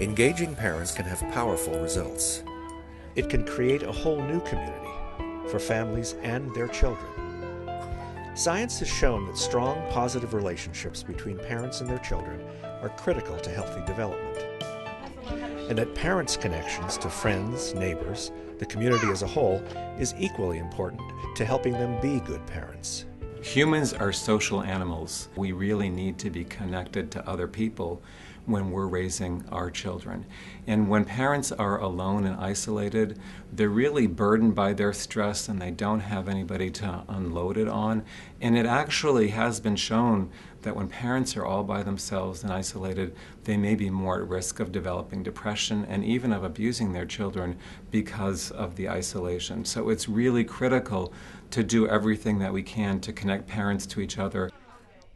Engaging parents can have powerful results. It can create a whole new community for families and their children. Science has shown that strong, positive relationships between parents and their children are critical to healthy development. And that parents' connections to friends, neighbors, the community as a whole is equally important to helping them be good parents. Humans are social animals. We really need to be connected to other people when we're raising our children. And when parents are alone and isolated, they're really burdened by their stress and they don't have anybody to unload it on. And it actually has been shown that when parents are all by themselves and isolated, they may be more at risk of developing depression and even of abusing their children because of the isolation. So it's really critical to do everything that we can to connect parents to each other.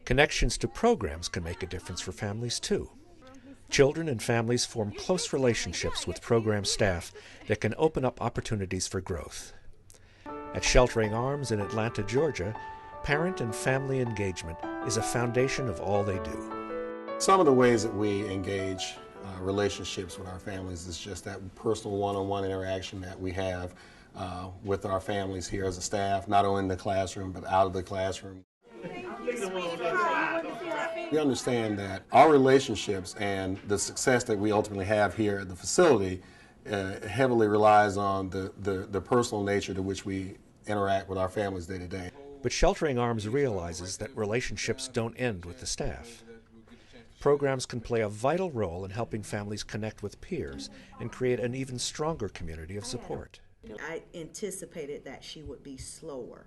Connections to programs can make a difference for families too. Children and families form close relationships with program staff that can open up opportunities for growth. At Sheltering Arms in Atlanta, Georgia, parent and family engagement is a foundation of all they do. Some of the ways that we engage relationships with our families is just that personal one-on-one interaction that we have with our families here as a staff, not only in the classroom but out of the classroom. We understand that our relationships and the success that we ultimately have here at the facility heavily relies on the personal nature to which we interact with our families day to day. But Sheltering Arms realizes that relationships don't end with the staff. Programs can play a vital role in helping families connect with peers and create an even stronger community of support. I anticipated that she would be slower,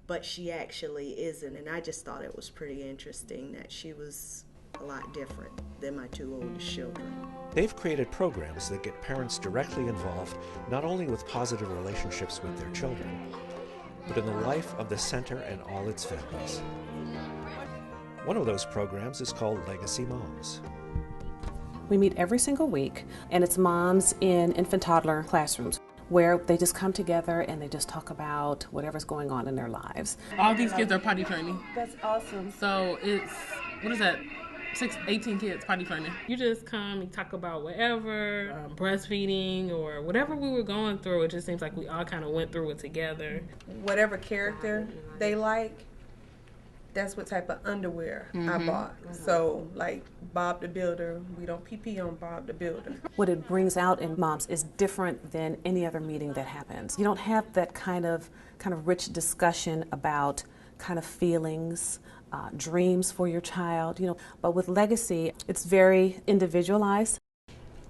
but she actually isn't, and I just thought it was pretty interesting that she was a lot different than my two oldest children. They've created programs that get parents directly involved not only with positive relationships with their children, but in the life of the center and all its families. One of those programs is called Legacy Moms. We meet every single week, and it's moms in infant toddler classrooms where they just come together and they just talk about whatever's going on in their lives. All these kids are potty training. That's awesome. So it's, 18 kids potty training. You just come and talk about whatever, breastfeeding or whatever we were going through. It just seems like we all kind of went through it together. Whatever character they like, that's what type of underwear I bought. So, like Bob the Builder, we don't pee on Bob the Builder. What it brings out in moms is different than any other meeting that happens. You don't have that kind of rich discussion about kind of feelings, dreams for your child, But with Legacy, it's very individualized.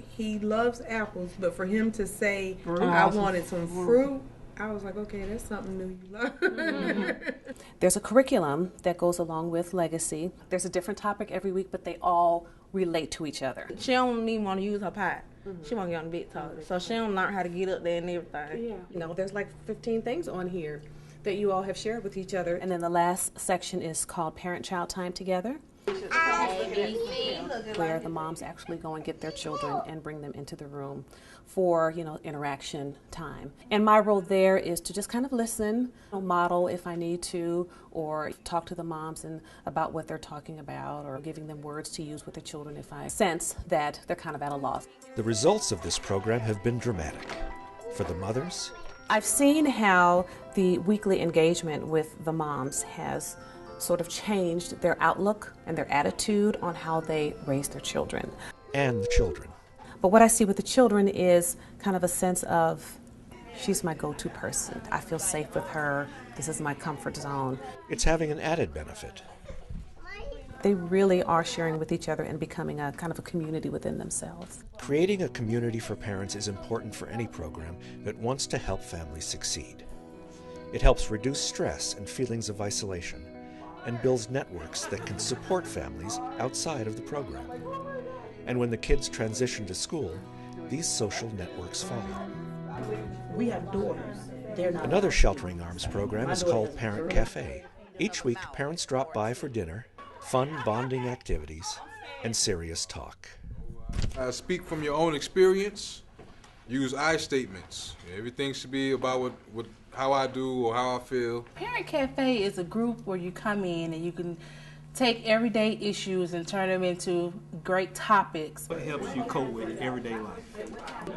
He loves apples, but for him to say, I wanted some fruit, I was like, okay, that's something new you love. There's a curriculum that goes along with Legacy. There's a different topic every week, but they all relate to each other. She don't even want to use her pot. She want to get on the big toilet. So she don't learn how to get up there and everything. Yeah. There's like 15 things on here that you all have shared with each other. And then the last section is called Parent-Child Time Together, where the moms actually go and get their children and bring them into the room for, interaction time. And my role there is to just kind of listen, model if I need to, or talk to the moms about what they're talking about, or giving them words to use with the children if I sense that they're kind of at a loss. The results of this program have been dramatic. For the mothers, I've seen how the weekly engagement with the moms has sort of changed their outlook and their attitude on how they raise their children. And the children. But what I see with the children is kind of a sense of, she's my go-to person. I feel safe with her. This is my comfort zone. It's having an added benefit. They really are sharing with each other and becoming a kind of a community within themselves. Creating a community for parents is important for any program that wants to help families succeed. It helps reduce stress and feelings of isolation, and builds networks that can support families outside of the program. And when the kids transition to school, these social networks follow. We have daughters. They're not. Another Sheltering Arms program is called Parent Cafe. Each week, parents drop by for dinner, fun bonding activities, and serious talk. Speak from your own experience. Use I statements. Everything should be about how I do or how I feel. Parent Cafe is a group where you come in and you can take everyday issues and turn them into great topics. What helps you cope with everyday life?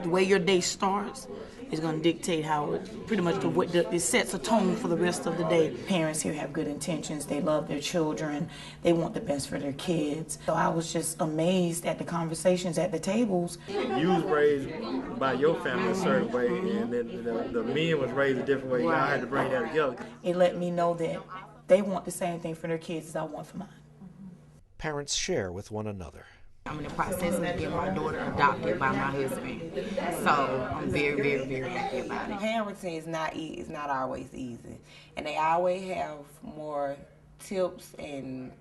The way your day starts is going to dictate how it pretty much it sets a tone for the rest of the day. Parents here have good intentions. They love their children. They want the best for their kids. So I was just amazed at the conversations at the tables. You was raised by your family a certain way, and then the men was raised a different way. Y'all had to bring that together. It let me know that they want the same thing for their kids as I want for mine. Parents share with one another. I'm in the process of getting my daughter adopted by my husband, so I'm very, very, very happy about it. Parenting is not always easy, and they always have more tips and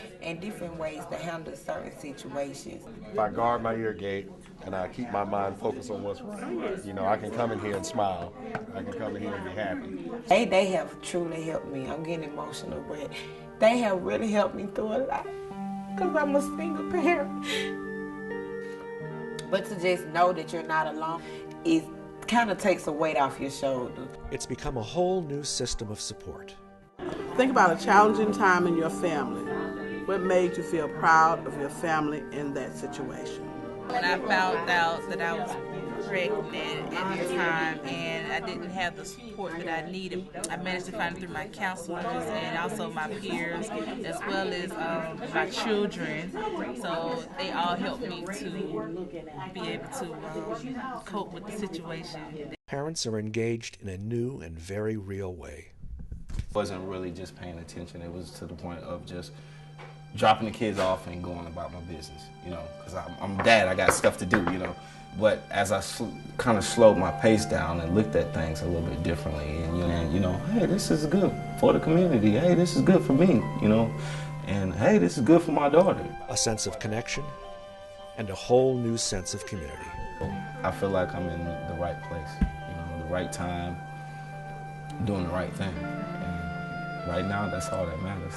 different ways to handle certain situations. If I guard my ear gate and I keep my mind focused on what's right, you know, I can come in here and smile. I can come in here and be happy. They have truly helped me. I'm getting emotional, but they have really helped me through a lot because I'm a single parent. But to just know that you're not alone, it kind of takes a weight off your shoulder. It's become a whole new system of support. Think about a challenging time in your family. What made you feel proud of your family in that situation? When I found out that I was pregnant at the time and I didn't have the support that I needed, I managed to find it through my counselors and also my peers, as well as my children. So they all helped me to be able to cope with the situation. Parents are engaged in a new and very real way. Wasn't really just paying attention. It was to the point of just dropping the kids off and going about my business, you know, because I'm dad, I got stuff to do, you know. But as I kind of slowed my pace down and looked at things a little bit differently, and you know, hey, this is good for the community. Hey, this is good for me, you know, and hey, this is good for my daughter. A sense of connection and a whole new sense of community. I feel like I'm in the right place, you know, the right time, doing the right thing. And right now, that's all that matters.